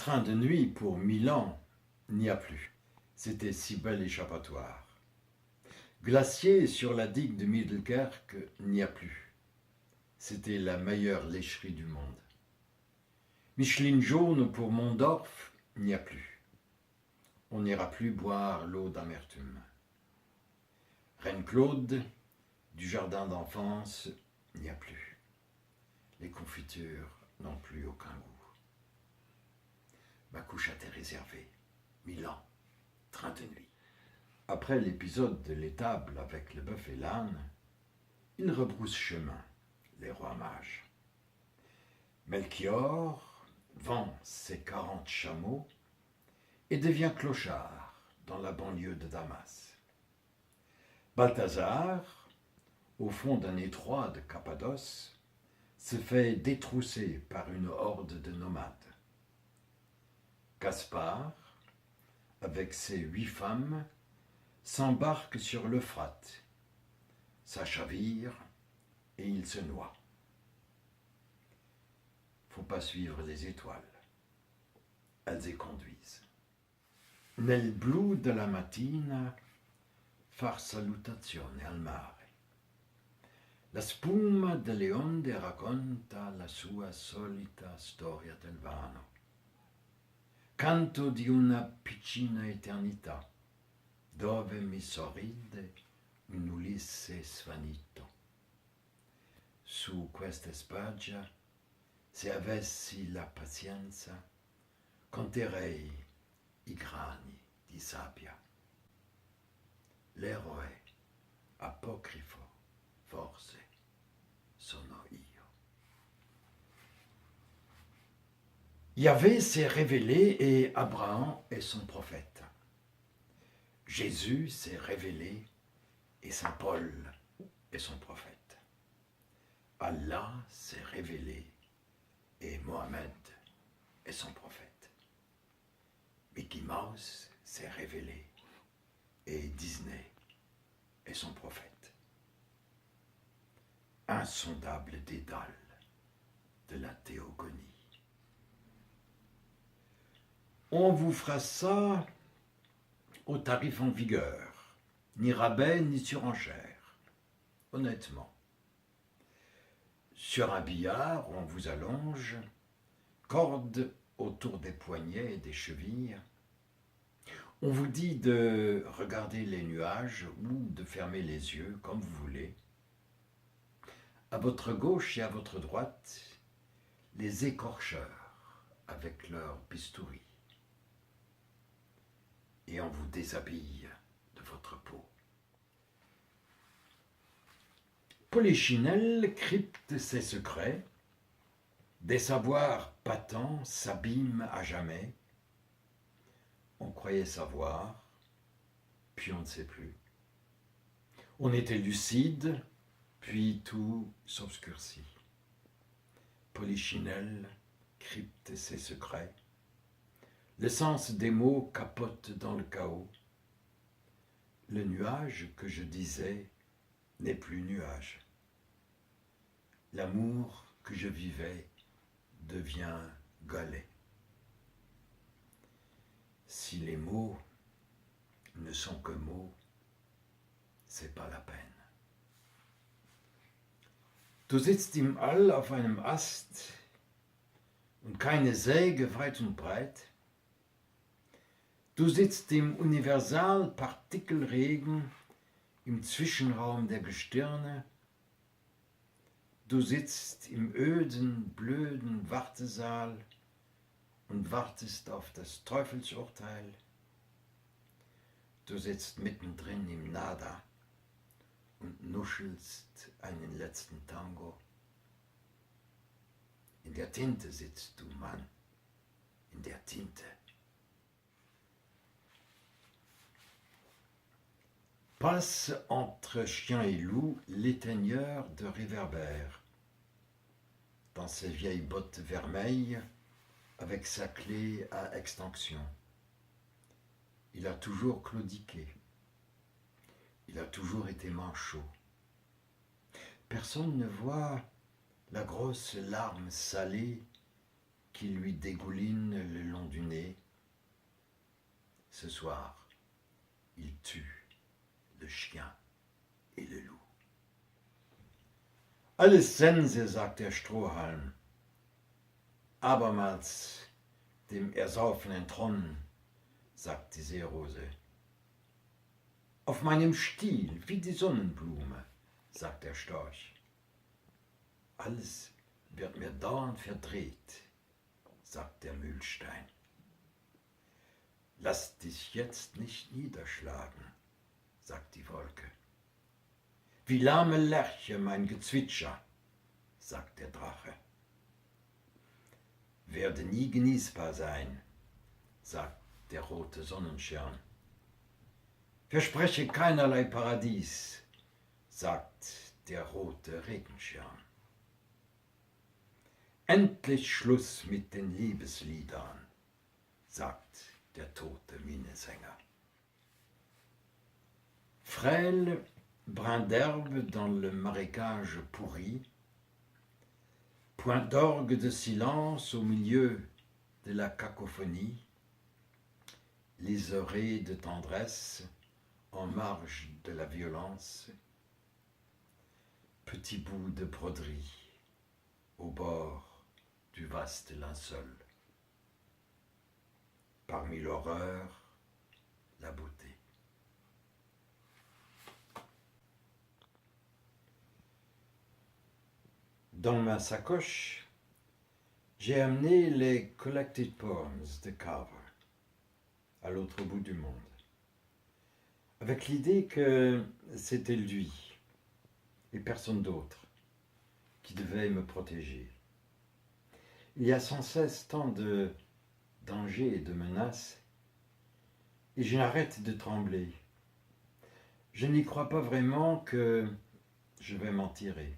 Train de nuit pour Milan n'y a plus. C'était si bel échappatoire. Glacier sur la digue de Middelkerk n'y a plus. C'était la meilleure lécherie du monde. Micheline jaune pour Mondorf n'y a plus. On n'ira plus boire l'eau d'amertume. Reine-Claude, du jardin d'enfance, n'y a plus. Les confitures n'ont plus aucun goût. Ma couche était réservée. Milan, train de nuit. Après l'épisode de l'étable avec le bœuf et l'âne, ils rebroussent chemin, les rois mages. Melchior vend ses 40 chameaux et devient clochard dans la banlieue de Damas. Balthazar, au fond d'un étroit de Cappadoce, se fait détrousser par une horde de nomades. Gaspard, avec ses 8 femmes, s'embarque sur l'Euphrate. Ça chavire et il se noie. Faut pas suivre les étoiles. Elles y conduisent. Nel blu della mattina far salutazione al mare. La spuma delle onde racconta la sua solita storia del vano. Canto di una piccina eternità, dove mi sorride un Ulisse svanito. Su questa spiaggia, se avessi la pazienza, conterei i grani di sabbia. L'eroe apocrifo, forse, sono io. Yahvé s'est révélé et Abraham est son prophète. Jésus s'est révélé et Saint Paul est son prophète. Allah s'est révélé et Mohammed est son prophète. Mickey Mouse s'est révélé et Disney est son prophète. Insondable dédale de la théogonie. On vous fera ça au tarif en vigueur, ni rabais ni surenchère, honnêtement. Sur un billard, on vous allonge, corde autour des poignets et des chevilles. On vous dit de regarder les nuages ou de fermer les yeux comme vous voulez. À votre gauche et à votre droite, les écorcheurs avec leurs bistouris. Et on vous déshabille de votre peau. Polichinelle crypte ses secrets, des savoirs patents s'abîment à jamais. On croyait savoir, puis on ne sait plus. On était lucide, puis tout s'obscurcit. Polichinelle crypte ses secrets. Le sens des mots capote dans le chaos. Le nuage que je disais n'est plus nuage. L'amour que je vivais devient galet. Si les mots ne sont que mots, c'est pas la peine. Du sitzt im All auf einem Ast und keine Säge weit und breit. Du sitzt im Universalpartikelregen im Zwischenraum der Gestirne. Du sitzt im öden, blöden Wartesaal und wartest auf das Teufelsurteil. Du sitzt mittendrin im Nada und nuschelst einen letzten Tango. In der Tinte sitzt du, Mann, in der Tinte. Passe entre chien et loup l'éteigneur de réverbère, dans ses vieilles bottes vermeilles, avec sa clé à extinction. Il a toujours claudiqué. Il a toujours été manchot. Personne ne voit la grosse larme salée qui lui dégouline le long du nez. Ce soir, il tue le chien et le loup. Alles Sense, sagt der Strohhalm, abermals dem Ersaufen entronnen, sagt die Seerose. Auf meinem Stiel wie die Sonnenblume, sagt der Storch. Alles wird mir dauernd verdreht, sagt der Mühlstein. Lass dich jetzt nicht niederschlagen, sagt die Wolke. Wie lahme Lerche mein Gezwitscher, sagt der Drache. Werde nie genießbar sein, sagt der rote Sonnenschirm. Verspreche keinerlei Paradies, sagt der rote Regenschirm. Endlich Schluss mit den Liebesliedern, sagt der tote Minnesänger. Frêle brin d'herbe dans le marécage pourri, point d'orgue de silence au milieu de la cacophonie, les oreilles de tendresse en marge de la violence, petit bout de broderie au bord du vaste linceul. Parmi l'horreur, la beauté. Dans ma sacoche, j'ai amené les Collected Poems de Carver, à l'autre bout du monde, avec l'idée que c'était lui et personne d'autre qui devait me protéger. Il y a sans cesse tant de dangers et de menaces, et je n'arrête de trembler. Je n'y crois pas vraiment que je vais m'en tirer.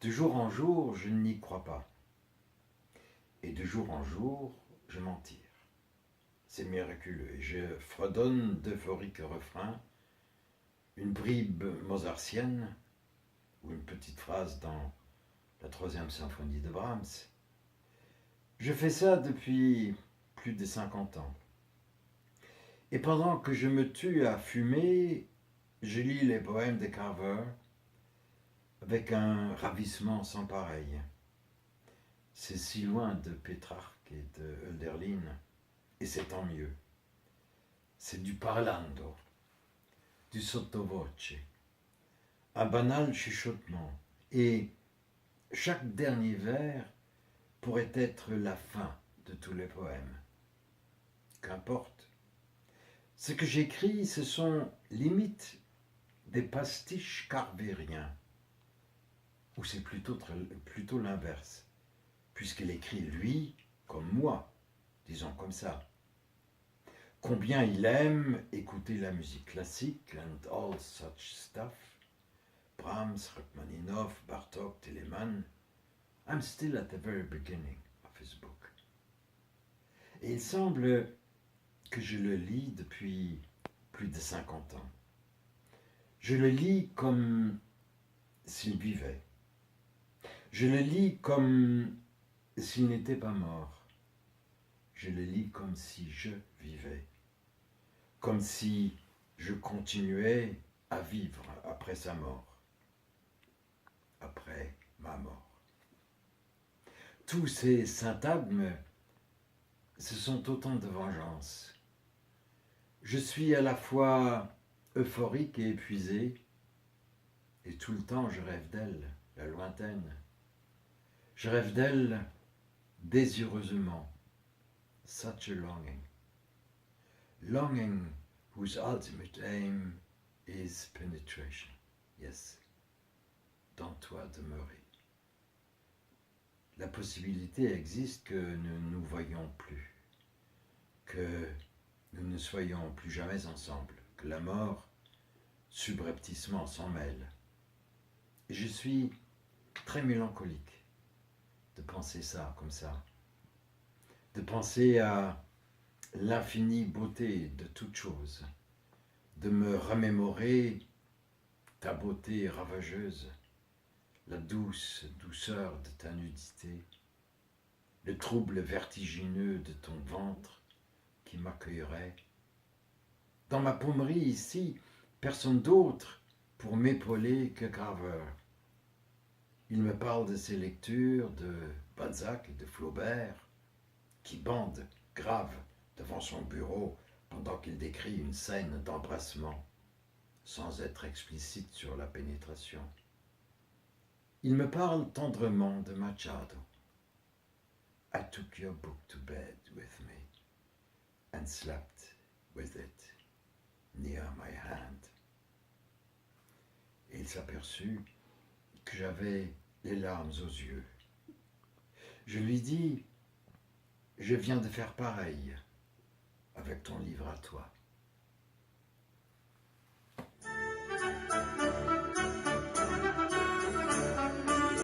De jour en jour, je n'y crois pas. Et de jour en jour, je m'en tire. C'est miraculeux. Et je fredonne d'euphoriques refrains, une bribe mozartienne, ou une petite phrase dans la 3e symphonie de Brahms. Je fais ça depuis plus de 50 ans. Et pendant que je me tue à fumer, je lis les poèmes de Carver avec un ravissement sans pareil. C'est si loin de Pétrarque et de Hölderlin, et c'est tant mieux. C'est du parlando, du sottovoce, un banal chuchotement, et chaque dernier vers pourrait être la fin de tous les poèmes. Qu'importe. Ce que j'écris, ce sont limite des pastiches carvériens, ou c'est plutôt l'inverse, puisqu'il écrit lui comme moi, disons comme ça. Combien il aime écouter la musique classique and all such stuff, Brahms, Rachmaninoff, Bartók, Telemann. I'm still at the very beginning of his book. Et il semble que je le lis depuis plus de 50 ans. Je le lis comme s'il vivait. Je le lis comme s'il n'était pas mort. Je le lis comme si je vivais. Comme si je continuais à vivre après sa mort. Après ma mort. Tous ces syntagmes, ce sont autant de vengeances. Je suis à la fois euphorique et épuisé, et tout le temps je rêve d'elle, la lointaine. Je rêve d'elle désireusement. Such a longing. Longing whose ultimate aim is penetration. Yes, dans toi demeurer. La possibilité existe que nous ne nous voyions plus, que nous ne soyons plus jamais ensemble, que la mort subrepticement s'en mêle. Et je suis très mélancolique de penser ça comme ça, de penser à l'infinie beauté de toute chose, de me remémorer ta beauté ravageuse, la douce douceur de ta nudité, le trouble vertigineux de ton ventre qui m'accueillerait. Dans ma paumerie ici, personne d'autre pour m'épauler que Graveur. Il me parle de ses lectures de Balzac et de Flaubert, qui bandent grave devant son bureau pendant qu'il décrit une scène d'embrassement, sans être explicite sur la pénétration. Il me parle tendrement de Machado. I took your book to bed with me and slept with it near my hand. Et il s'aperçut que j'avais les larmes aux yeux. Je lui dis, je viens de faire pareil avec ton livre à toi.